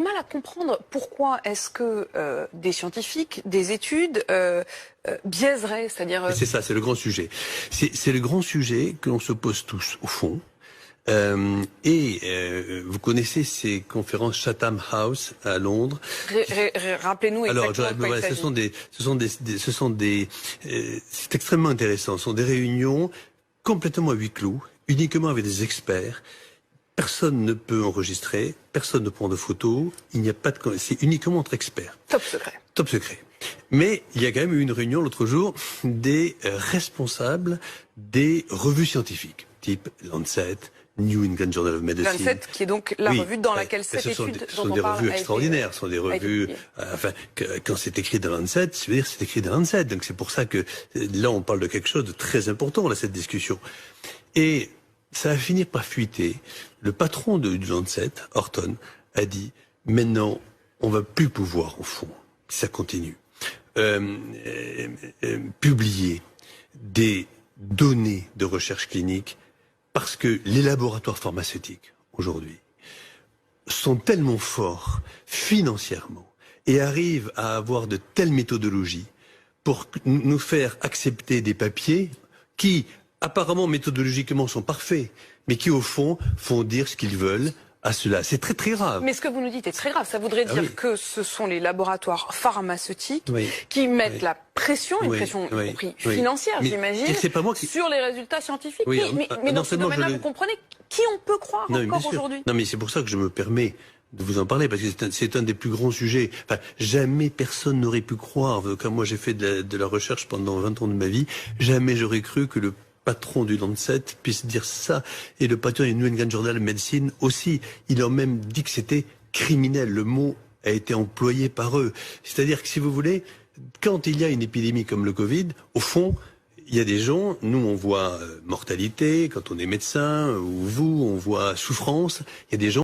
Mal à comprendre pourquoi est-ce que des scientifiques, des études biaiseraient, c'est-à-dire... C'est ça, c'est le grand sujet. C'est le grand sujet que l'on se pose tous, au fond. Vous connaissez ces conférences Chatham House à Londres. Rappelez-nous exactement quoi il s'agit. C'est extrêmement intéressant. Ce sont des réunions complètement à huis clos, uniquement avec des experts. Personne ne peut enregistrer, personne ne prend de photos, il n'y a pas de... C'est uniquement entre experts. Top secret. Top secret. Mais il y a quand même eu une réunion l'autre jour des responsables des revues scientifiques, type Lancet, New England Journal of Medicine. Lancet, qui est donc la revue dans laquelle cette étude dont on parle a été... Ce sont des revues extraordinaires, ce sont des revues... quand c'est écrit dans Lancet, je veux dire, c'est écrit dans Lancet. Donc c'est pour ça que là, on parle de quelque chose de très important, là, cette discussion. Et ça a fini par fuiter. Le patron du Lancet, Horton, a dit « Maintenant, on va plus pouvoir, au fond, si ça continue, publier des données de recherche clinique parce que les laboratoires pharmaceutiques, aujourd'hui, sont tellement forts financièrement et arrivent à avoir de telles méthodologies pour nous faire accepter des papiers qui... apparemment méthodologiquement sont parfaits, mais qui au fond font dire ce qu'ils veulent à cela. C'est très très grave. Mais ce que vous nous dites est très grave. Ça voudrait dire que ce sont les laboratoires pharmaceutiques qui mettent la pression, une pression y compris financière, j'imagine, sur les résultats scientifiques. Mais dans ce domaine-là, vous comprenez qui on peut croire encore aujourd'hui? Non, mais c'est pour ça que je me permets de vous en parler, parce que c'est un des plus grands sujets. Enfin, jamais personne n'aurait pu croire, quand moi j'ai fait de la recherche pendant 20 ans de ma vie, jamais j'aurais cru que le patron du Lancet puisse dire ça, et le patron du New England Journal of Medicine aussi. Ils ont même dit que c'était criminel. Le mot a été employé par eux. C'est-à-dire que si vous voulez, quand il y a une épidémie comme le Covid, au fond, il y a des gens, nous on voit mortalité, quand on est médecin, ou vous, on voit souffrance, il y a des gens